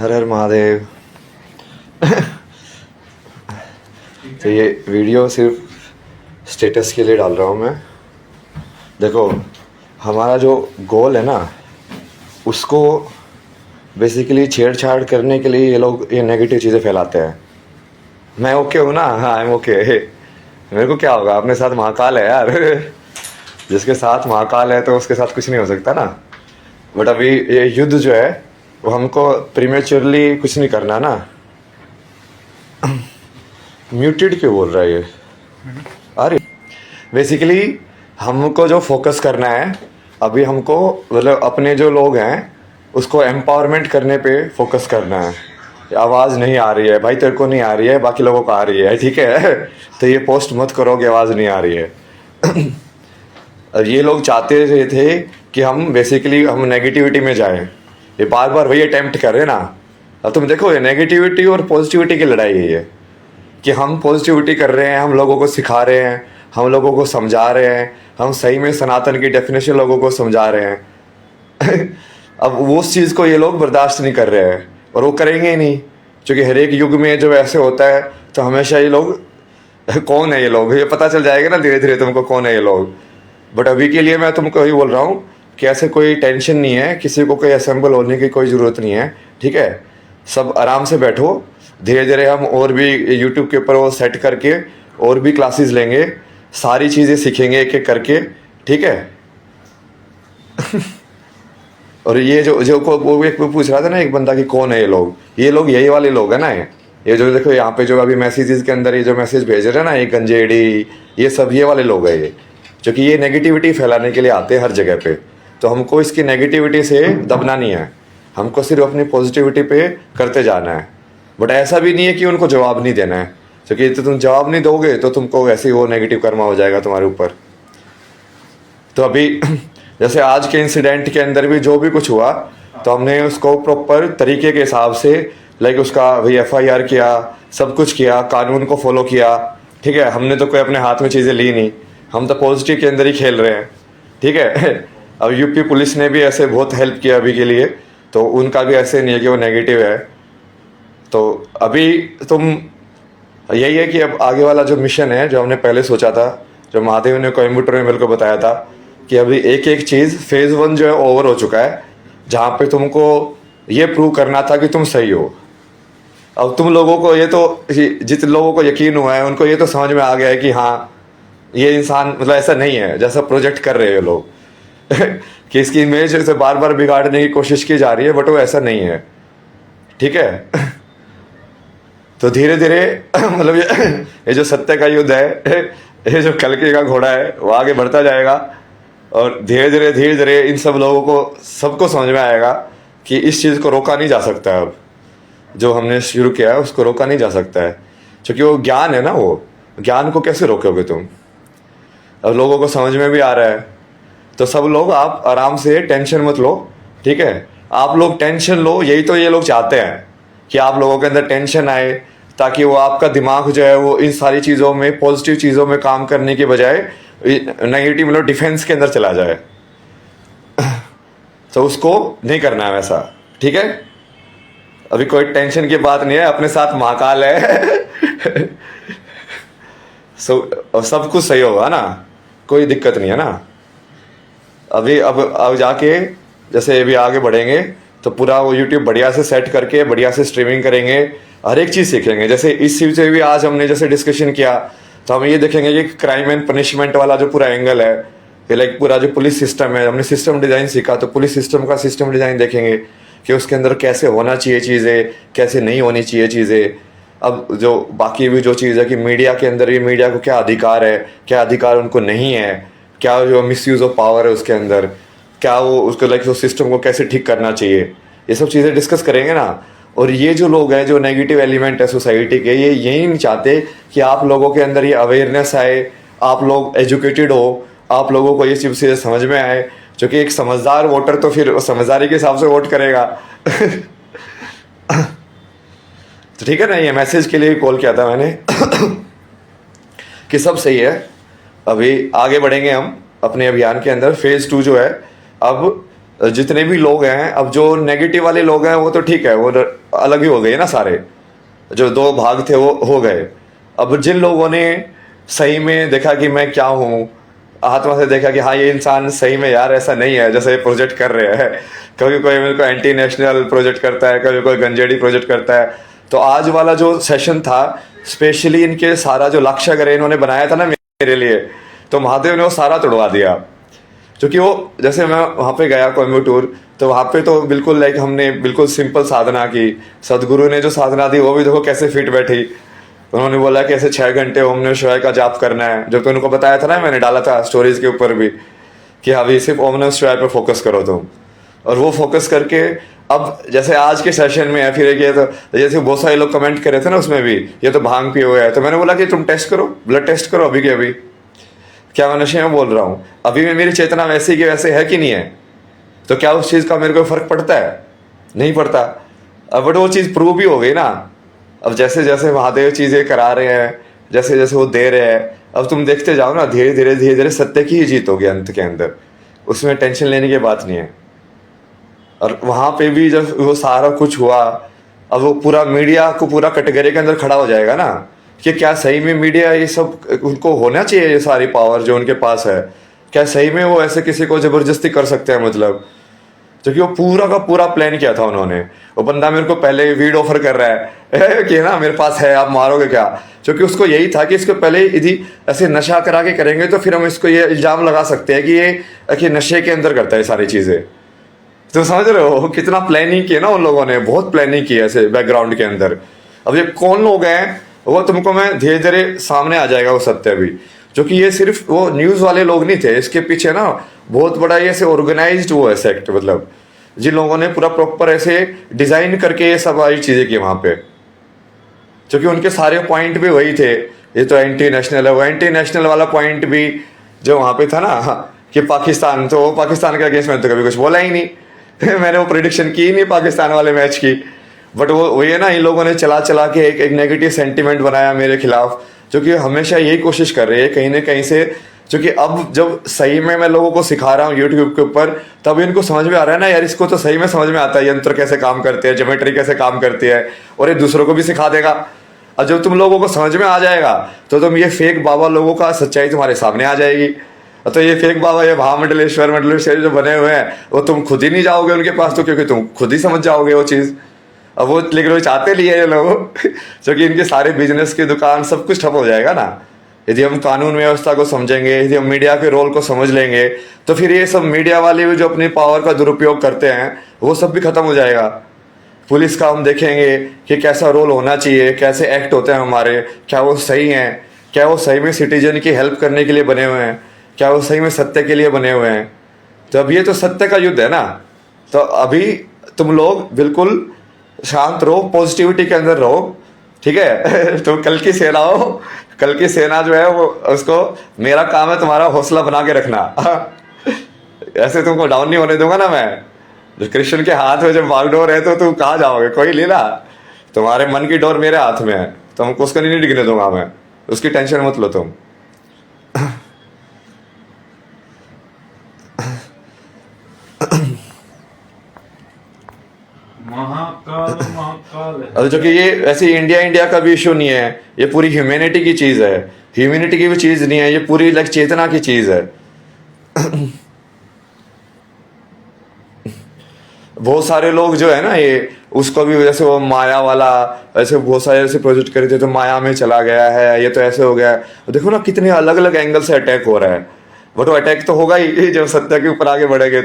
हर हर महादेव। तो ये वीडियो सिर्फ स्टेटस के लिए डाल रहा हूँ मैं। देखो, हमारा जो गोल है ना, उसको बेसिकली छेड़छाड़ करने के लिए ये लोग ये नेगेटिव चीज़ें फैलाते हैं। मैं ओके हूँ ना, हाँ आई एम ओके। मेरे को क्या होगा, अपने साथ महाकाल है यार। जिसके साथ महाकाल है तो उसके साथ कुछ नहीं हो सकता ना। बट अभी ये युद्ध जो है वो हमको प्रीमेच्योरली कुछ नहीं करना ना। म्यूटेड क्यों बोल रहा है ये? अरे बेसिकली हमको जो फोकस करना है अभी, हमको मतलब अपने जो लोग हैं उसको एम्पावरमेंट करने पे फोकस करना है। आवाज़ नहीं आ रही है भाई, तेरे को नहीं आ रही है, बाकी लोगों को आ रही है, ठीक है? तो ये पोस्ट मत करो कि आवाज़ नहीं आ रही है। ये लोग चाहते थे कि हम बेसिकली हम नेगेटिविटी में जाएं। ये बार बार वही अटेम्प्ट कर रहे हैं ना। अब तुम देखो, ये नेगेटिविटी और पॉजिटिविटी की लड़ाई है ये, कि हम पॉजिटिविटी कर रहे हैं, हम लोगों को सिखा रहे हैं, हम लोगों को समझा रहे हैं, हम सही में सनातन की डेफिनेशन लोगों को समझा रहे हैं। अब वो उस चीज़ को ये लोग बर्दाश्त नहीं कर रहे हैं और वो करेंगे ही नहीं, क्योंकि हर एक युग में जब ऐसे होता है तो हमेशा ये लोग कौन है ये लोग, ये पता चल जाएगा ना धीरे धीरे तुमको कौन है ये लोग। बट अभी के लिए मैं तुमको यही बोल रहा हूँ कि ऐसे कोई टेंशन नहीं है, किसी को कोई असेंबल होने की कोई ज़रूरत नहीं है, ठीक है? सब आराम से बैठो, धीरे धीरे हम और भी यूट्यूब के ऊपर वो सेट करके और भी क्लासेस लेंगे, सारी चीज़ें सीखेंगे एक एक करके, ठीक है? और ये जो जो को वो एक पूछ रहा था ना एक बंदा कि कौन है ये लोग यही वाले लोग हैं ना। ये जो देखो यहाँ पे जो अभी मैसेजेस के अंदर ये जो मैसेज भेज रहे हैं ना, ये गंजेड़ी, ये सब ये वाले लोग हैं ये, जो कि ये नेगेटिविटी फैलाने के लिए आते हैं हर जगह पे। तो हमको इसकी नेगेटिविटी से दबना नहीं है, हमको सिर्फ अपनी पॉजिटिविटी पे करते जाना है। बट ऐसा भी नहीं है कि उनको जवाब नहीं देना है, क्योंकि तो तुम जवाब नहीं दोगे तो तुमको वैसे ही वो नेगेटिव कर्मा हो जाएगा तुम्हारे ऊपर। तो अभी जैसे आज के इंसिडेंट के अंदर भी जो भी कुछ हुआ, तो हमने उसको प्रॉपर तरीके के हिसाब से लाइक उसका भाई FIR किया, सब कुछ किया, कानून को फॉलो किया, ठीक है? हमने तो कोई अपने हाथ में चीज़ें ली नहीं, हम तो पॉजिटिव के अंदर ही खेल रहे हैं, ठीक है? अब यूपी पुलिस ने भी ऐसे बहुत हेल्प किया अभी के लिए, तो उनका भी ऐसे नहीं है कि वो नेगेटिव है। तो अभी तुम यही है कि अब आगे वाला जो मिशन है, जो हमने पहले सोचा था, जो महादेव ने कोयम्बटूर में मेरे को बताया था, कि अभी एक एक चीज़ फेज़ 1 जो है ओवर हो चुका है, जहाँ पे तुमको ये प्रूव करना था कि तुम सही हो। अब तुम लोगों को ये तो, जितने लोगों को यकीन हुआ है उनको ये तो समझ में आ गया है कि हाँ ये इंसान मतलब ऐसा नहीं है जैसा प्रोजेक्ट कर रहे हैं लोग। कि इसकी इमेज से बार बार बिगाड़ने की कोशिश की जा रही है, बट वो ऐसा नहीं है, ठीक है? तो धीरे धीरे मतलब ये जो सत्य का युद्ध है, ये जो कल्कि का घोड़ा है, वो आगे बढ़ता जाएगा और धीरे धीरे इन सब लोगों को सबको समझ में आएगा कि इस चीज़ को रोका नहीं जा सकता है। अब जो हमने शुरू किया है उसको रोका नहीं जा सकता है, क्योंकि वो ज्ञान है ना, वो ज्ञान को कैसे रोकोगे तुम? अब लोगों को समझ में भी आ रहा है, तो सब लोग आप आराम से टेंशन मत लो, ठीक है? आप लोग टेंशन लो, यही तो ये लोग चाहते हैं कि आप लोगों के अंदर टेंशन आए, ताकि वो आपका दिमाग जो है वो इन सारी चीज़ों में, पॉजिटिव चीज़ों में काम करने के बजाय नेगेटिव मतलब डिफेंस के अंदर चला जाए। तो उसको नहीं करना है वैसा, ठीक है? अभी कोई टेंशन की बात नहीं है, अपने साथ महाकाल है। सब कुछ सही होगा ना, कोई दिक्कत नहीं है ना। अभी अब जाके जैसे अभी आगे बढ़ेंगे तो पूरा वो YouTube बढ़िया से सेट करके बढ़िया से स्ट्रीमिंग करेंगे, हर एक चीज़ सीखेंगे। जैसे इस चीज़ से भी आज हमने जैसे डिस्कशन किया, तो हम ये देखेंगे कि क्राइम एंड पनिशमेंट वाला जो पूरा एंगल है, कि लाइक पूरा जो पुलिस सिस्टम है, हमने सिस्टम डिज़ाइन सीखा, तो पुलिस सिस्टम का सिस्टम डिज़ाइन देखेंगे कि उसके अंदर कैसे होना चाहिए चीज़ें, कैसे नहीं होनी चाहिए चीज़ें। अब जो बाकी भी जो चीज़ है कि मीडिया के अंदर, ये मीडिया को क्या अधिकार है, क्या अधिकार उनको नहीं है, क्या जो मिसयूज़ ऑफ पावर है उसके अंदर, क्या वो उसको लाइक उस सिस्टम को कैसे ठीक करना चाहिए, ये सब चीज़ें डिस्कस करेंगे ना। और ये जो लोग हैं, जो नेगेटिव एलिमेंट है सोसाइटी के, ये यही नहीं चाहते कि आप लोगों के अंदर ये अवेयरनेस आए, आप लोग एजुकेटेड हो, आप लोगों को ये चीज़ें समझ में आए, क्योंकि एक समझदार वोटर तो फिर समझदारी के हिसाब से वोट करेगा। तो ठीक है ना, ये मैसेज के लिए कॉल किया था मैंने कि सब सही है, अभी आगे बढ़ेंगे हम अपने अभियान के अंदर। फेज़ 2 जो है, अब जितने भी लोग हैं, अब जो नेगेटिव वाले लोग हैं वो तो ठीक है, वो अलग ही हो गए ना सारे, जो दो भाग थे वो हो गए। अब जिन लोगों ने सही में देखा कि मैं क्या हूँ, आत्मा से देखा कि हाँ ये इंसान सही में यार ऐसा नहीं है जैसे प्रोजेक्ट कर रहे हैं, कभी कोई मेरे को एंटी नेशनल प्रोजेक्ट करता है, कभी कोई गंजेड़ी प्रोजेक्ट करता है। तो आज वाला जो सेशन था स्पेशली इनके सारा जो लक्ष्य अगर इन्होंने बनाया था ना मेरे लिए, तो महादेव ने वो सारा तोड़वा दिया। क्योंकि वो जैसे मैं वहाँ पे गया कोयम्बटूर, तो वहाँ पे तो बिल्कुल लाइक हमने बिल्कुल सिंपल साधना की, सदगुरु ने जो साधना दी वो भी देखो कैसे फिट बैठी। उन्होंने बोला कि ऐसे 6 घंटे ओम नमः शिवाय का जाप करना है, जो तो उनको बताया था ना, मैंने डाला था स्टोरीज के ऊपर भी कि अभी सिर्फ ओम नमः शिवाय पे फोकस करो तुम। और वो फोकस करके अब जैसे आज के सेशन में है, फिर एक ये तो जैसे बहुत सारे लोग कमेंट कर रहे थे ना उसमें भी, ये तो भांग पिए हुए है, तो मैंने बोला कि तुम टेस्ट करो, ब्लड टेस्ट करो अभी के अभी, क्या मैं नशे में बोल रहा हूँ? अभी में मेरी चेतना वैसी की वैसे है कि नहीं है? तो क्या उस चीज़ का मेरे को फर्क पड़ता है? नहीं पड़ता। अब बट वो चीज़ प्रूव भी हो गई ना। अब जैसे जैसे महादेव चीज़ें करा रहे हैं, जैसे जैसे वो दे रहे हैं, अब तुम देखते जाओ ना, धीरे धीरे धीरे धीरे सत्य की ही जीत होगी अंत के अंदर, उसमें टेंशन लेने की बात नहीं है। और वहाँ पे भी जब वो सारा कुछ हुआ, अब वो पूरा मीडिया को पूरा कैटेगरी के अंदर खड़ा हो जाएगा ना कि क्या सही में मीडिया ये सब उनको होना चाहिए, ये सारी पावर जो उनके पास है, क्या सही में वो ऐसे किसी को जबरदस्ती कर सकते हैं? मतलब क्योंकि वो पूरा का पूरा प्लान किया था उन्होंने। वो बंदा मेरे को पहले वीड ऑफर कर रहा है कि ना मेरे पास है, आप मारोगे क्या? क्योंकि उसको यही था कि इसको पहले यदि ऐसे नशा करा के करेंगे तो फिर हम इसको ये इल्जाम लगा सकते हैं कि ये कि नशे के अंदर करता है सारी चीज़ें। तो समझ रहे हो कितना प्लानिंग की है ना उन लोगों ने, बहुत प्लानिंग की है ऐसे बैकग्राउंड के अंदर। अब ये कौन लोग हैं वो तुमको मैं धीरे धीरे सामने आ जाएगा वो सत्य भी, जो कि ये सिर्फ वो न्यूज़ वाले लोग नहीं थे, इसके पीछे ना बहुत बड़ा ये ऐसे ऑर्गेनाइज्ड वो है सेक्ट, मतलब जिन लोगों ने पूरा प्रॉपर ऐसे डिज़ाइन करके ये सब सारी चीज़ें की वहाँ पे। क्योंकि उनके सारे पॉइंट भी वही थे, ये तो एंटी नेशनल है, वो एंटी नेशनल वाला पॉइंट भी जो वहाँ पे था ना कि पाकिस्तान, तो वो पाकिस्तान के अगेंस्ट में तो कभी कुछ बोला ही नहीं मैंने वो प्रिडिक्शन की ही नहीं पाकिस्तान वाले मैच की। बट वो ये ना इन लोगों ने चला चला के एक नेगेटिव सेंटिमेंट बनाया मेरे खिलाफ, जो कि हमेशा यही कोशिश कर रही है कहीं ना कहीं से। क्योंकि अब जब सही में मैं लोगों को सिखा रहा हूँ यूट्यूब के ऊपर, तब इनको समझ में आ रहा है ना यार, इसको तो सही में समझ में आता है यंत्र कैसे काम करते हैं, ज्योमेट्री कैसे काम करती है, और ये दूसरों को भी सिखा देगा। और जब तुम लोगों को समझ में आ जाएगा तो तुम ये फेक बाबा लोगों का सच्चाई तुम्हारे सामने आ जाएगी। तो ये फेक बाबा, ये महामंडलेश्वर जो बने हुए हैं, वो तुम खुद ही नहीं जाओगे उनके पास, तो क्योंकि तुम खुद ही समझ जाओगे वो चीज़। अब वो लेकिन वो चाहते लिए ये लोग क्योंकि इनके सारे बिजनेस की दुकान सब कुछ ठप हो जाएगा ना। यदि हम कानून व्यवस्था को समझेंगे, यदि हम मीडिया के रोल को समझ लेंगे, तो फिर ये सब मीडिया वाले भी जो अपनी पावर का दुरुपयोग करते हैं वो सब भी खत्म हो जाएगा। पुलिस का हम देखेंगे कि कैसा रोल होना चाहिए, कैसे एक्ट होते हैं हमारे, क्या वो सही हैं, क्या वो सही में सिटीजन की हेल्प करने के लिए बने हुए हैं, क्या वो सही में सत्य के लिए बने हुए हैं। तो अब ये तो सत्य का युद्ध है ना। तो अभी तुम लोग बिल्कुल शांत रहो, पॉजिटिविटी के अंदर रहो, ठीक है तो कल की सेना हो, कल की सेना जो है वो उसको, मेरा काम है तुम्हारा हौसला बना के रखना ऐसे तुमको डाउन नहीं होने दूंगा ना मैं। जो कृष्ण के हाथ में जब बागडोर है तो तुम कहाँ जाओगे, कोई लीला, तुम्हारे मन की डोर मेरे हाथ में है, तो हमको उसको नहीं डिगने दूंगा मैं, उसकी टेंशन मत लो तुम महाकाल है। अब जो कि ये ऐसे इंडिया का भी इशू नहीं है, ये पूरी ह्यूमैनिटी की चीज़ है, ह्यूमैनिटी की भी चीज़ नहीं है, ये पूरी लाइक चेतना की चीज़ है बहुत सारे लोग जो है ना ये उसको भी जैसे वो माया वाला ऐसे बहुत सारे ऐसे प्रोजेक्ट करे थे, तो माया में चला गया है, ये तो ऐसे हो गया है। देखो ना कितने अलग अलग एंगल से अटैक हो रहा है, बट वो अटैक तो होगा ही जब सत्य के ऊपर आगे बढ़ेंगे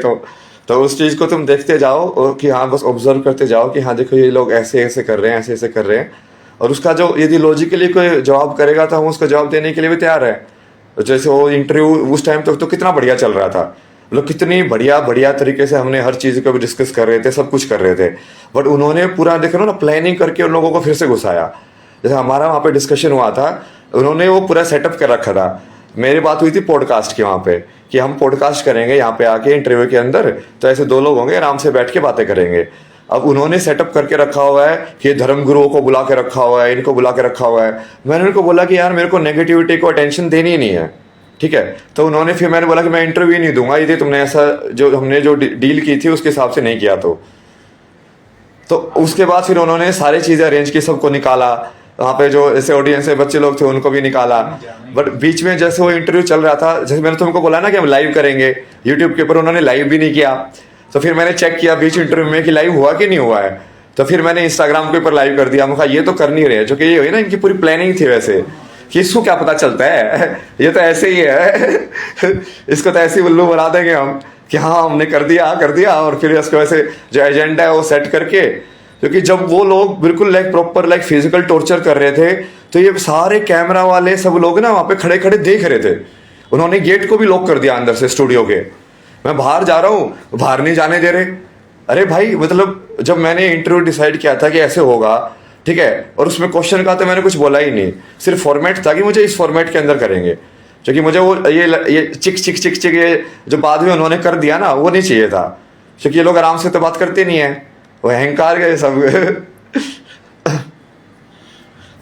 तो उस चीज़ को तुम देखते जाओ और कि हाँ बस ऑब्जर्व करते जाओ कि हाँ देखो ये लोग ऐसे ऐसे कर रहे हैं, ऐसे ऐसे कर रहे हैं। और उसका जो यदि लॉजिकली कोई जवाब करेगा तो हम उसका जवाब देने के लिए भी तैयार है। जैसे वो इंटरव्यू उस टाइम तक तो कितना बढ़िया चल रहा था, मतलब कितनी बढ़िया तरीके से हमने हर चीज़ को भी डिस्कस कर रहे थे, सब कुछ कर रहे थे। बट उन्होंने पूरा देखो ना प्लानिंग करके उन लोगों को फिर से घुसाया। जैसे हमारा वहाँ पे डिस्कशन हुआ था, उन्होंने वो पूरा सेटअप कर रखा था। मेरी बात हुई थी पॉडकास्ट की वहाँ पे कि हम पॉडकास्ट करेंगे यहाँ पे आके इंटरव्यू के अंदर, तो ऐसे 2 लोग होंगे आराम से बैठ के बातें करेंगे। अब उन्होंने सेटअप करके रखा हुआ है कि धर्म गुरुओं को बुला के रखा हुआ है, इनको बुला के रखा हुआ है। मैंने उनको बोला कि यार मेरे को नेगेटिविटी को अटेंशन देनी ही नहीं है, ठीक है। तो उन्होंने फिर मैंने बोला कि मैं इंटरव्यू नहीं दूंगा यदि तुमने ऐसा जो हमने जो डील की थी उसके हिसाब से नहीं किया तो उसके बाद फिर उन्होंने सारी चीज़ें अरेंज की, सबको निकाला वहाँ पे, जो ऐसे ऑडियंस में बच्चे लोग थे उनको भी निकाला। बट बीच में जैसे वो इंटरव्यू चल रहा था, जैसे मैंने तुमको बोला ना कि हम लाइव करेंगे यूट्यूब के ऊपर, उन्होंने लाइव भी नहीं किया। तो फिर मैंने चेक किया बीच इंटरव्यू में कि लाइव हुआ कि नहीं हुआ है। तो फिर मैंने इंस्टाग्राम के ऊपर लाइव कर दिया। मैं कहा ये तो कर नहीं रहे, जो कि ये हुई ना इनकी पूरी प्लानिंग थी वैसे, कि इसको क्या पता चलता है ये तो ऐसे ही है इसको तो ऐसे ही उल्लू बना देंगे हम कि हाँ हमने कर दिया। और फिर इसको ऐसे जो एजेंडा है वो सेट करके, क्योंकि जब वो लोग बिल्कुल like proper like physical torture कर रहे थे, तो ये सारे कैमरा वाले सब लोग ना वहाँ पे खड़े खड़े देख रहे थे। उन्होंने गेट को भी लॉक कर दिया अंदर से स्टूडियो के। मैं बाहर जा रहा हूँ, बाहर नहीं जाने दे रहे। अरे भाई मतलब जब मैंने इंटरव्यू डिसाइड किया था कि ऐसे होगा, ठीक है, और उसमें क्वेश्चन का तो मैंने कुछ बोला ही नहीं, सिर्फ फॉर्मेट था कि मुझे इस फॉर्मेट के अंदर करेंगे, क्योंकि मुझे वो ये चिक ये जो बाद में उन्होंने कर दिया ना वो नहीं चाहिए था, क्योंकि ये लोग आराम से तो बात करते नहीं है, वो अहंकार गए सब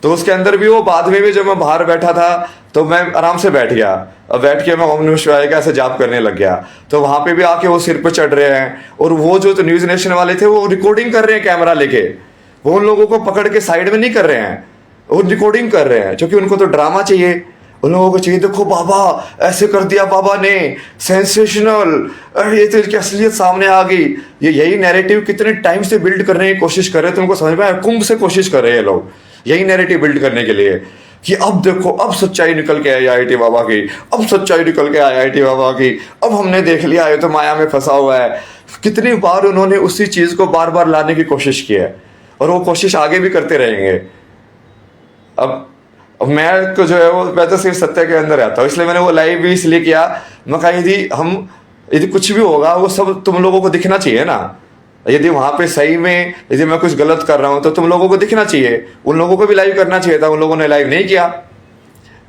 तो उसके अंदर भी वो बाद में भी जब मैं बाहर बैठा था तो मैं आराम से बैठ गया, और बैठ के मैं ओम नमः शिवाय का ऐसे जाप करने लग गया। तो वहां पे भी आके वो सिर पे चढ़ रहे हैं, और वो जो तो न्यूज नेशन वाले थे वो रिकॉर्डिंग कर रहे हैं कैमरा लेके, वो उन लोगों को पकड़ के साइड में नहीं कर रहे हैं, वो रिकॉर्डिंग कर रहे हैं, क्योंकि उनको तो ड्रामा चाहिए। उन लोगों को चाहिए देखो बाबा ऐसे कर दिया बाबा ने, सेंसेशनल, अरे ये तो इसकी असलियत सामने आ गई। ये यही नैरेटिव कितने टाइम से बिल्ड करने की कोशिश कर रहे हैं, तुमको समझ में आया? कुंभ से कोशिश कर रहे हैं लोग यही नैरेटिव बिल्ड करने के लिए, कि अब देखो अब सच्चाई निकल के आई आईआईटी बाबा की, अब सच्चाई निकल के आई आईआईटी बाबा की, अब हमने देख लिया ये तो माया में फंसा हुआ है। कितनी बार उन्होंने उसी चीज को बार बार लाने की कोशिश की है, और वो कोशिश आगे भी करते रहेंगे। अब मैं को जो है वो मैं तो सिर्फ सत्य के अंदर रहता हूँ, इसलिए मैंने वो लाइव भी इसलिए किया। मैं कहा यदि कुछ भी होगा वो सब तुम लोगों को दिखना चाहिए ना, यदि वहां पे सही में यदि मैं कुछ गलत कर रहा हूं तो तुम लोगों को दिखना चाहिए। उन लोगों को भी लाइव करना चाहिए था, उन लोगों ने लाइव नहीं किया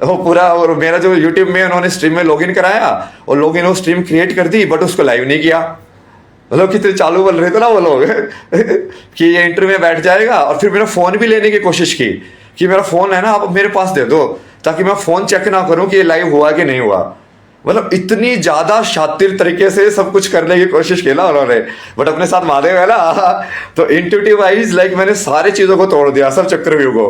वो पूरा। और मेरा जो यूट्यूब में उन्होंने स्ट्रीम में लॉगिन कराया और लॉगिन वो स्ट्रीम क्रिएट कर दी, बट उसको लाइव नहीं किया। मतलब कितने चालू बोल रहे थे ना वो लोग कि ये इंटरव्यू में बैठ जाएगा, और फिर मेरा फोन भी लेने की कोशिश की कि मेरा फोन है ना आप मेरे पास दे दो, ताकि मैं फोन चेक ना करूं कि ये लाइव हुआ कि नहीं हुआ। मतलब इतनी ज्यादा शातिर तरीके से सब कुछ करने की कोशिश की ना उन्होंने, बट अपने साथ महादेव है ना तो इंट्यूटिव वाइज लाइक मैंने सारी चीजों को तोड़ दिया, सब चक्रव्यूह को।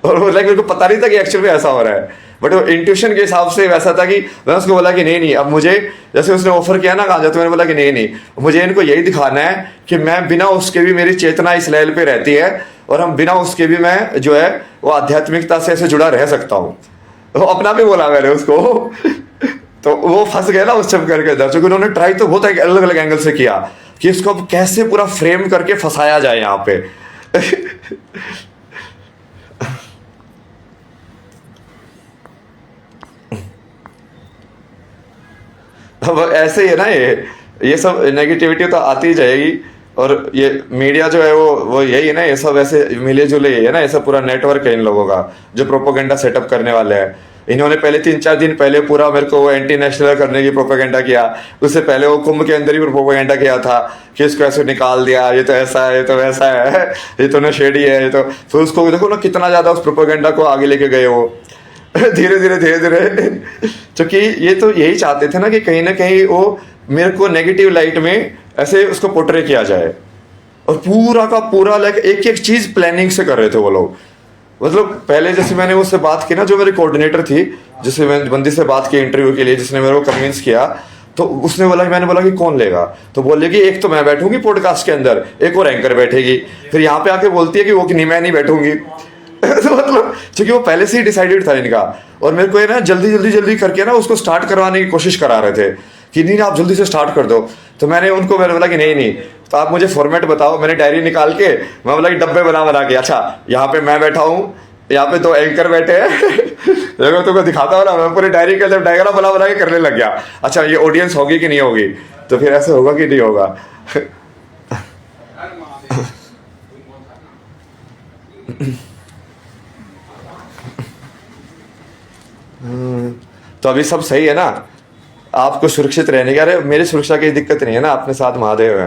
और वो लाइक मेरे को पता नहीं था कि एक्चुअल में ऐसा हो रहा है, बट वो इंट्यूशन के हिसाब से वैसा था कि मैंने उसको बोला कि नहीं अब मुझे, जैसे उसने ऑफर किया ना गांजा, तो मैंने बोला कि नहीं मुझे इनको यही दिखाना है कि मैं बिना उसके भी मेरी चेतना इस लेवल पे रहती है, और हम बिना उसके भी मैं जो है वो आध्यात्मिकता से ऐसे जुड़ा रह सकता हूँ। तो अपना भी बोला मैंने उसको तो वो फंस गया ना उस चक्कर के अंदर, क्योंकि उन्होंने ट्राई तो बहुत अलग अलग एंगल से किया कि इसको अब कैसे पूरा फ्रेम करके फंसाया जाए यहाँ पे अब ऐसे ही है ना, ये सब नेगेटिविटी तो आती ही जाएगी। और ये मीडिया जो है वो यही है ना, ये सब ऐसे मिले जुले है ना, ये सब पूरा नेटवर्क है इन लोगों का जो प्रोपोगेंडा सेटअप करने वाले हैं। इन्होंने पहले 3-4 दिन पहले पूरा मेरे को वो एंटी नेशनल करने की प्रोपेगेंडा किया, उससे पहले वो कुंभ के अंदर ही प्रोपेगेंडा किया था कि इसको ऐसे निकाल दिया, ये तो ऐसा है, ये तो वैसा है, ये तो नशेड़ी है, ये तो। फिर उसको देखो ना कितना ज्यादा उस प्रोपेगेंडा को आगे लेके गए वो धीरे धीरे क्योंकि ये तो यही चाहते थे ना कि कहीं ना कहीं वो मेरे को नेगेटिव लाइट में ऐसे उसको पोर्ट्रे किया जाए, और पूरा का पूरा लाइक एक एक चीज प्लानिंग से कर रहे थे वो लोग। मतलब पहले जैसे मैंने उससे बात की ना, जो मेरी कोऑर्डिनेटर थी जिससे मैंने बंदी से बात की इंटरव्यू के लिए, जिसने मेरे को कन्विंस किया, तो उसने बोला, मैंने बोला कि कौन लेगा, तो बोलेगी एक तो मैं बैठूंगी पॉडकास्ट के अंदर, एक और एंकर बैठेगी। फिर यहाँ पे आके बोलती है कि वो कि नहीं मैं नहीं बैठूंगी तो मतलब क्योंकि वो पहले से ही डिसाइडेड था इनका, और मेरे को ये ना जल्दी करके ना उसको स्टार्ट करवाने की कोशिश करा रहे थे कि नहीं आप जल्दी से स्टार्ट कर दो। तो मैंने बोला कि नहीं तो आप मुझे फॉर्मेट बताओ। मैंने डायरी निकाल के मैं बोला कि डब्बे बना के, अच्छा यहाँ पे मैं बैठा हूँ, यहाँ पे 2 एंकर बैठे हैं तुमको दिखाता हूँ ना, मैं पूरी डायरी के अंदर डायग्राम बना के करने लग गया। अच्छा ये ऑडियंस होगी कि नहीं होगी, तो फिर ऐसे होगा कि नहीं होगा तो अभी सब सही है ना, आपको सुरक्षित रहने की, अरे मेरी सुरक्षा की दिक्कत नहीं है ना, अपने साथ महादेव है।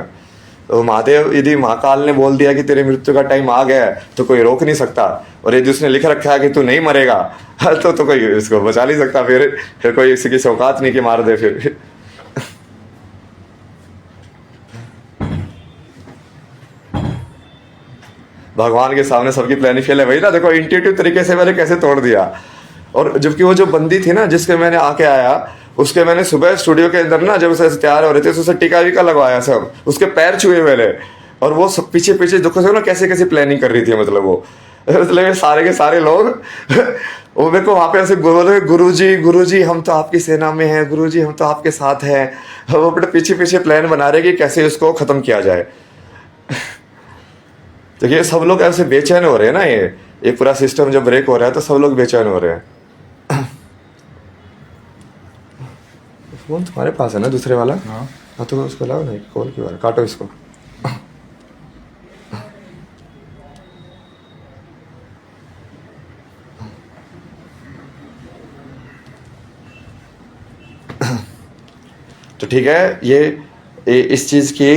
तो महादेव यदि महाकाल ने बोल दिया कि तेरी मृत्यु का टाइम आ गया है तो कोई रोक नहीं सकता, और यदि उसने लिख रखा है कि तू नहीं मरेगा तो कोई इसको बचा नहीं सकता, फिर कोई किसी की औकात नहीं कि मार दे फिर। भगवान के सामने सबकी प्लानिंग फेल है, वही ना, देखो इंट्यूटिव तरीके से मैंने कैसे तोड़ दिया। और जबकि वो जो बंदी थी ना जिसके मैंने आके आया, उसके मैंने सुबह स्टूडियो के अंदर ना जब उसे तैयार हो रहे थे तो उसे टीका वीका लगवाया, सब उसके पैर छुए मैंने, और वो सब पीछे पीछे देखो से ना कैसे कैसे प्लानिंग कर रही थी, मतलब वो मतलब ये सारे के सारे लोग वो मेरे को वहाँ पे ऐसे बोले, गुरु जी हम तो आपकी सेना में हैं, गुरु जी हम तो आपके साथ हैं। वो अपने पीछे पीछे प्लान बना रहे कि कैसे इसको खत्म किया जाए। तो ये सब लोग ऐसे बेचैन हो रहे हैं ना, ये पूरा सिस्टम जब ब्रेक हो रहा है तो सब लोग बेचैन हो रहे हैं। फोन तुम्हारे पास है ना दूसरे वाला? हाँ तो उसको लाओ ना, कॉल क्यों आ रहा है, काटो इसको। तो ठीक है, ये इस चीज की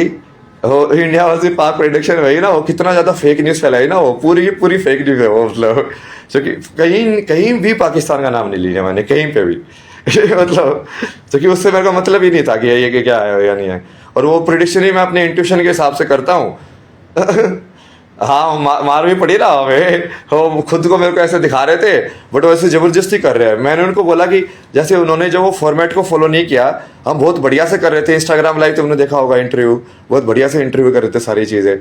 वो इंडिया वाली पाक प्रेडिक्शन वही ना, वो कितना ज्यादा फेक न्यूज फैलाई ना, वो पूरी पूरी फेक न्यूज है वो, मतलब क्योंकि कहीं कहीं भी पाकिस्तान का नाम नहीं लिया मैंने, कहीं पे भी मतलब क्योंकि उससे मेरे का मतलब ही नहीं था कि ये क्या है या नहीं है। और वो प्रिडिक्शन ही मैं अपने इंट्यूशन के हिसाब से करता हूँ। हाँ मार भी पड़ी ना हमें, वो खुद को मेरे को ऐसे दिखा रहे थे बट वो ऐसे जबरदस्ती कर रहे हैं। मैंने उनको बोला कि जैसे उन्होंने जो वो फॉर्मेट को फॉलो नहीं किया, हम बहुत बढ़िया से कर रहे थे इंस्टाग्राम लाइव, तुमने देखा होगा इंटरव्यू, बहुत बढ़िया से इंटरव्यू कर रहे थे सारी चीज़ें।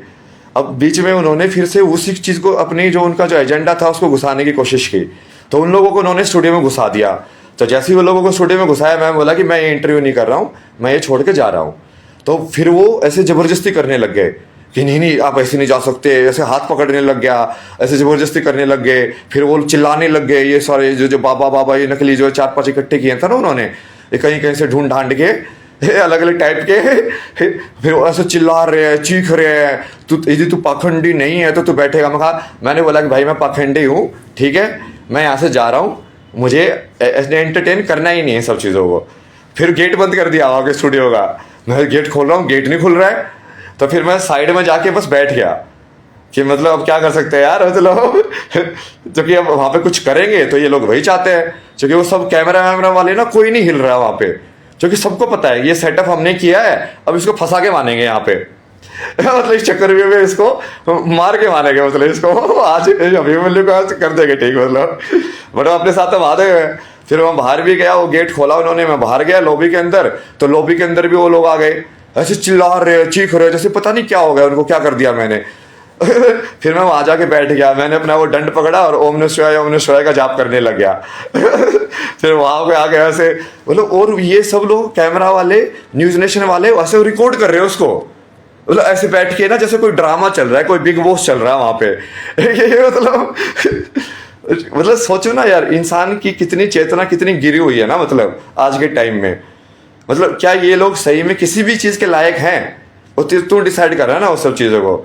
अब बीच में उन्होंने फिर से उसी चीज़ को अपनी जो उनका जो एजेंडा था उसको घुसाने की कोशिश की, तो उन लोगों को उन्होंने स्टूडियो में घुसा दिया। तो जैसे ही वो लोगों को स्टूडियो में घुसाया, मैं बोला कि मैं ये इंटरव्यू नहीं कर रहा हूँ, मैं ये छोड़ के जा रहा हूँ। तो फिर वो ऐसे ज़बरदस्ती करने लग गए कि नहीं आप ऐसे नहीं जा सकते, ऐसे हाथ पकड़ने लग गया, ऐसे ज़बरदस्ती करने लग गए। फिर वो चिल्लाने लग गए, ये सारे जो बाबा ये नकली जो 4-5 इकट्ठे किए थे ना उन्होंने, ये कहीं कहीं से ढूंढ ढांड के अलग अलग टाइप के, फिर वो ऐसे चिल्ला रहे हैं, चीख रहे हैं, यदि तू पाखंडी नहीं है तो तू बैठेगा। मैंने बोला कि भाई मैं पाखंडी हूँ, ठीक है, मैं यहाँ से जा रहा हूँ, मुझे एंटरटेन करना ही नहीं है सब चीज़ों को। फिर गेट बंद कर दिया वहाँ के स्टूडियो का, मैं गेट खोल रहा हूँ, गेट नहीं खुल रहा है। तो फिर मैं साइड में जाके बस बैठ गया कि मतलब अब क्या कर सकते हैं यार, मतलब क्योंकि अब वहाँ पे कुछ करेंगे तो ये लोग वही चाहते हैं, क्योंकि वो सब कैमरा वैमरा वाले ना, कोई नहीं हिल रहा है वहाँ पे, क्योंकि सबको पता है ये सेटअप हमने किया है, अब इसको फंसा के मानेंगे यहाँ पे। मतलब इस चक्कर में इसको मार के मानेंगे, मतलब इसको आज अभिमन्यु को कर देंगे ठीक, मतलब बट अपने साथ तो वादे हैं। फिर वहाँ बाहर भी गया, वो गेट खोला उन्होंने, मैं बाहर गया लॉबी के अंदर, तो लॉबी के अंदर भी वो लोग आ गए, ऐसे चिल्ला रहे, चीख रहे, जैसे पता नहीं क्या हो गया उनको, क्या कर दिया मैंने। फिर मैं वहां जाके बैठ गया, मैंने अपना वो दंड पकड़ा और ओम नमः शिवाय का जाप करने लग गया। फिर वहां पे आ गया ऐसे, मतलब और ये सब लोग कैमरा वाले, न्यूज नेशन वाले ऐसे रिकॉर्ड कर रहे हैं उसको, मतलब ऐसे बैठ के ना जैसे कोई ड्रामा चल रहा है, कोई बिग बॉस चल रहा है वहां पे। ये मतलब सोचो ना यार, इंसान की कितनी चेतना कितनी गिरी हुई है ना, मतलब आज के टाइम में। मतलब क्या ये लोग सही में किसी भी चीज़ के लायक हैं? वो तू डिसाइड कर रहा है ना उस सब चीज़ों को।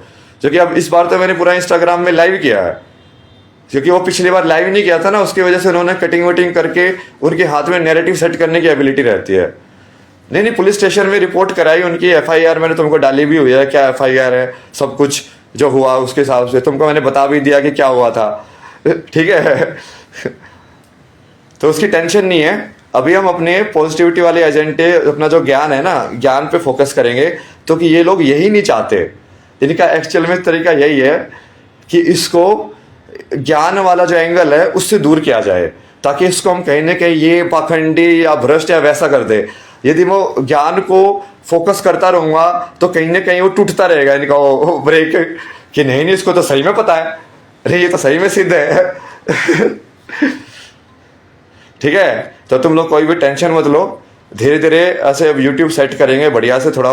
क्योंकि अब इस बार तो मैंने पूरा इंस्टाग्राम में लाइव किया है, क्योंकि वो पिछली बार लाइव नहीं किया था ना, उसकी वजह से उन्होंने कटिंग वटिंग करके उनके हाथ में नैरेटिव सेट करने की एबिलिटी रहती है। नहीं पुलिस स्टेशन में रिपोर्ट कराई, उनकी FIR मैंने तुमको डाली भी हुई है, क्या FIR है, सब कुछ जो हुआ उसके हिसाब से तुमको मैंने बता भी दिया कि क्या हुआ था, ठीक है। तो उसकी टेंशन नहीं है। अभी हम अपने पॉजिटिविटी वाले एजेंडे, अपना जो ज्ञान है ना, ज्ञान पे फोकस करेंगे, तो कि ये लोग यही नहीं चाहते, इनका एक्चुअल में तरीका यही है कि इसको ज्ञान वाला जो एंगल है उससे दूर किया जाए, ताकि इसको हम कहीं ना कहीं ये पाखंडी या भ्रष्ट या वैसा कर दे। यदि मैं ज्ञान को फोकस करता रहूँगा तो कहीं ना कहीं वो टूटता रहेगा इनका वो ब्रेक, कि नहीं इसको तो सही में पता है, अरे ये तो सही में सिद्ध है। ठीक है, तो तुम लोग कोई भी टेंशन मत लो, धीरे धीरे ऐसे यूट्यूब सेट करेंगे बढ़िया से थोड़ा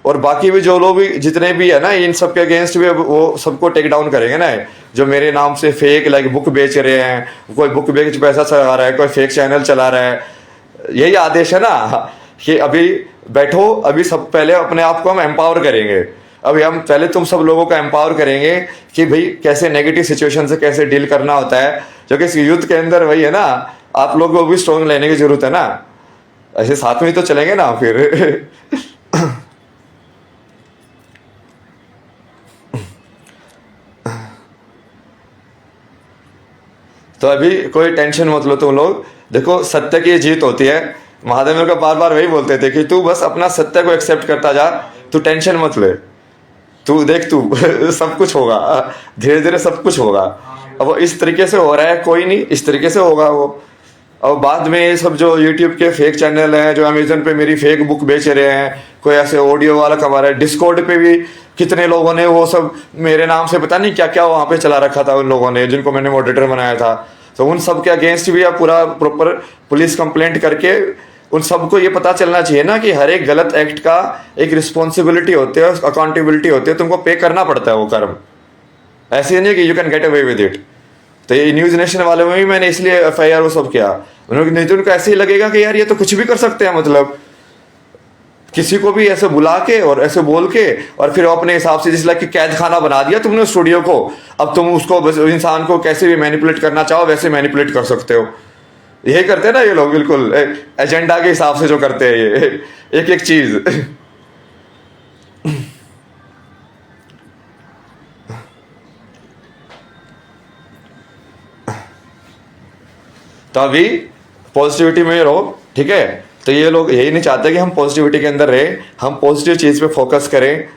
और बाकी भी जो लोग भी जितने भी है ना, इन सब के अगेंस्ट भी वो सबको टेक डाउन करेंगे ना, जो मेरे नाम से फेक लाइक बुक बेच रहे हैं, कोई बुक बेच पैसा चला रहा है, कोई फेक चैनल चला रहा है। यही आदेश है ना कि अभी बैठो, अभी सब पहले अपने आप को हम एम्पावर करेंगे। अभी हम पहले तुम सब लोगों को एम्पावर करेंगे कि भाई कैसे नेगेटिव सिचुएशन से कैसे डील करना होता है, क्योंकि इस यूथ के अंदर वही है ना, आप लोगों को भी स्ट्रॉन्ग लेने की जरूरत है ना, ऐसे साथ में ही तो चलेंगे ना फिर। तो अभी कोई टेंशन मत लो तुम लोग। देखो सत्य की जीत होती है। महादेव मेरे को बार बार वही बोलते थे कि तू बस अपना सत्य को एक्सेप्ट करता जा, तू टेंशन मत ले, तू देख तू सब कुछ होगा, धीरे धीरे सब कुछ होगा। अब वो इस तरीके से हो रहा है, कोई नहीं, इस तरीके से होगा वो। और बाद में ये सब जो यूट्यूब के फेक चैनल हैं, जो अमेजन पे मेरी फेक बुक बेच रहे हैं, कोई ऐसे ऑडियो वाला कमा रहा है, डिस्कॉर्ड पे भी कितने लोगों ने वो सब मेरे नाम से पता नहीं क्या क्या वहाँ पे चला रखा था उन लोगों ने, जिनको मैंने मॉडरेटर बनाया था। तो उन सब के अगेंस्ट भी आप पूरा प्रॉपर पुलिस कंप्लेंट करके उन सबको ये पता चलना चाहिए ना कि हर एक गलत एक्ट का एक रिस्पॉन्सिबिलिटी होती है, अकाउंटेबिलिटी होती है, तुमको पे करना पड़ता है वो कर्म। ऐसे नहीं कि you can get away with it. तो ये न्यूज नेशन वाले में भी मैंने इसलिए FIR वो सब किया। उन्होंने नहीं तो उनको ऐसे ही लगेगा कि यार ये तो कुछ भी कर सकते हैं, मतलब किसी को भी ऐसे बुला के और ऐसे बोल के और फिर अपने हिसाब से जिस लाइक कि कैद खाना बना दिया तुमने स्टूडियो को। अब तुम उसको बस इंसान को कैसे भी मैनिपुलेट करना चाहो वैसे मैनिपुलेट कर सकते हो। यही करते हैं ना ये लोग, बिल्कुल एजेंडा के हिसाब से जो करते हैं ये एक एक चीज। तो अभी पॉजिटिविटी में रहो, ठीक है। तो ये लोग यही नहीं चाहते कि हम पॉजिटिविटी के अंदर रहे, हम पॉजिटिव चीज पे फोकस करें।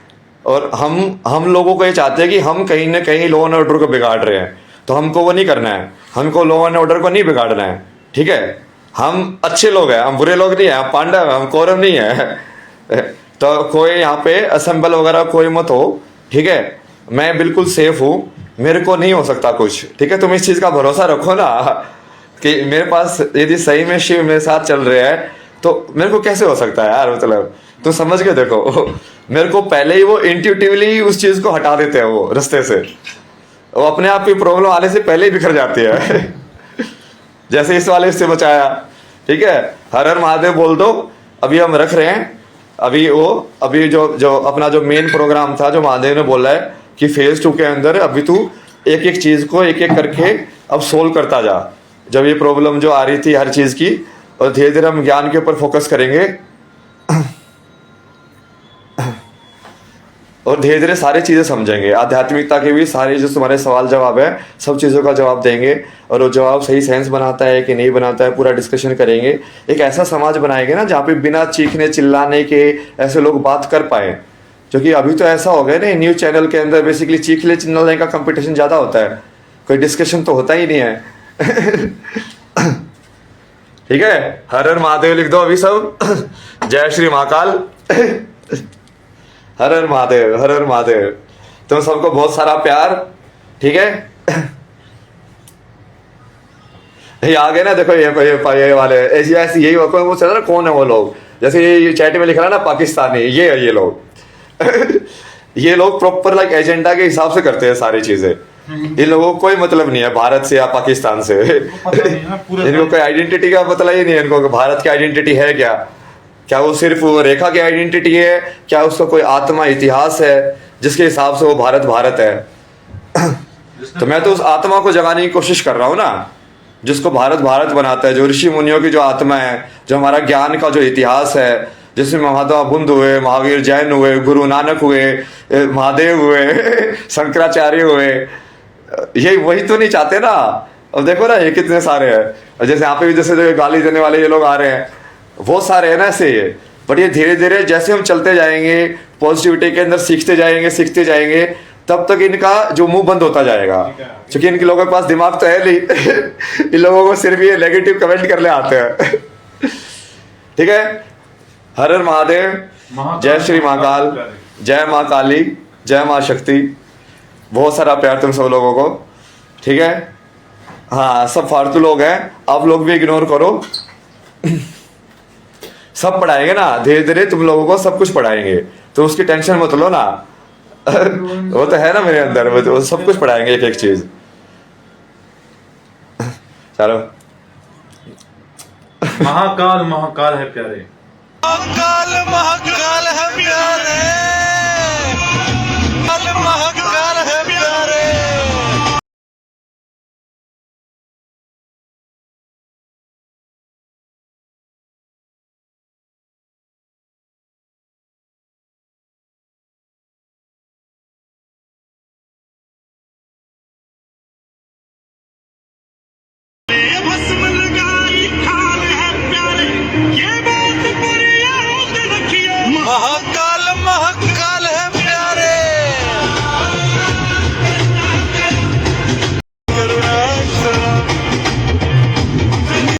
और हम लोगों को ये चाहते हैं कि हम कहीं ना कहीं लॉ एंड ऑर्डर को बिगाड़ रहे हैं, तो हमको वो नहीं करना है, हमको लॉ एंड ऑर्डर को नहीं बिगाड़ना है, ठीक है। हम अच्छे लोग हैं, हम बुरे लोग नहीं है, हम पांडव, हम कौरव नहीं है। तो कोई यहाँ पे असेंबल वगैरह कोई मत हो, ठीक है। मैं बिल्कुल सेफ हूँ, मेरे को नहीं हो सकता कुछ, ठीक है। तुम इस चीज का भरोसा रखो ना कि मेरे पास यदि सही में शिव मेरे साथ चल रहे हैं तो मेरे को कैसे हो सकता है यार, मतलब तुम समझ के देखो। मेरे को पहले ही वो इंट्यूटिवली उस चीज को हटा देते हैं वो रास्ते से, वो अपने आप की प्रॉब्लम आने से पहले ही बिखर जाती है। जैसे इस वाले से बचाया, ठीक है। हर हर महादेव बोल दो, अभी हम रख रहे हैं। अभी जो अपना जो मेन प्रोग्राम था, जो महादेव ने बोला है कि फेज 2 के अंदर अभी तू एक एक चीज को एक एक करके अब सोल्व करता जा। जब ये प्रॉब्लम जो आ रही थी हर चीज की, और धीरे धीरे हम ज्ञान के ऊपर फोकस करेंगे और धीरे धीरे सारी चीजें समझेंगे। आध्यात्मिकता के भी सारे जो तुम्हारे सवाल जवाब है सब चीजों का जवाब देंगे, और वो जवाब सही सेंस बनाता है कि नहीं बनाता है पूरा डिस्कशन करेंगे। एक ऐसा समाज बनाएंगे ना जहाँ पे बिना चीखने चिल्लाने के ऐसे लोग बात कर पाए। क्योंकि अभी तो ऐसा हो गया ना न्यूज चैनल के अंदर बेसिकली चीखने चिल्लाने का कंपटीशन ज्यादा होता है, कोई डिस्कशन तो होता ही नहीं है। ठीक है, हर हर महादेव लिख दो अभी सब। जय श्री महाकाल। हर हर महादेव, हर हर महादेव। तुम सबको बहुत सारा प्यार, ठीक है। ये आ गए ना, देखो ये वाले ऐसी यही वो चल रहा, कौन है वो लोग, जैसे ये चैट में लिख रहा है ना पाकिस्तानी, ये है ये लोग। ये लोग प्रॉपर लाइक एजेंडा के हिसाब से करते हैं सारी चीजें। इन लोगों को कोई मतलब नहीं है भारत से या पाकिस्तान से। इनको कोई आइडेंटिटी का पता ही नहीं है इनको, भारत की आइडेंटिटी है क्या, क्या वो सिर्फ वो रेखा की आइडेंटिटी है, क्या उसका कोई आत्मा इतिहास है जिसके हिसाब से वो भारत भारत है। तो मैं तो उस आत्मा को जगाने की कोशिश कर रहा हूँ ना, जिसको भारत भारत बनाता है, जो ऋषि मुनियों की जो आत्मा है, जो हमारा ज्ञान का जो इतिहास है, जिसमें महात्मा बुद्ध हुए, महावीर जैन हुए, गुरु नानक हुए, महादेव हुए, शंकराचार्य हुए। ये वही तो नहीं चाहते ना। अब देखो ना ये कितने सारे हैं, जैसे यहाँ पे भी जैसे जो गाली देने वाले ये लोग आ रहे हैं, वो सारे है ना ऐसे। ये बट ये धीरे धीरे जैसे हम चलते जाएंगे पॉजिटिविटी के अंदर, सीखते जाएंगे तब तक इनका जो मुंह बंद होता जाएगा। क्योंकि इनके लोगों के पास दिमाग तो है नहीं। इन लोगों को सिर्फ ये नेगेटिव कमेंट करने आते हैं। ठीक है, हर हर महादेव, जय श्री महाकाल, जय माँ काली, जय माँ शक्ति। बहुत सारा प्यार तुम सब लोगों को, ठीक है। हाँ, सब फालतू लोग हैं, आप लोग भी इग्नोर करो। सब पढ़ाएंगे ना धीरे धीरे, तुम लोगों को सब कुछ पढ़ाएंगे, तो उसकी टेंशन मत लो ना। वो तो है ना मेरे अंदर, वो सब कुछ पढ़ाएंगे एक एक चीज। चलो, महाकाल महाकाल है प्यारे, महाकाल महाकाल है प्यारे।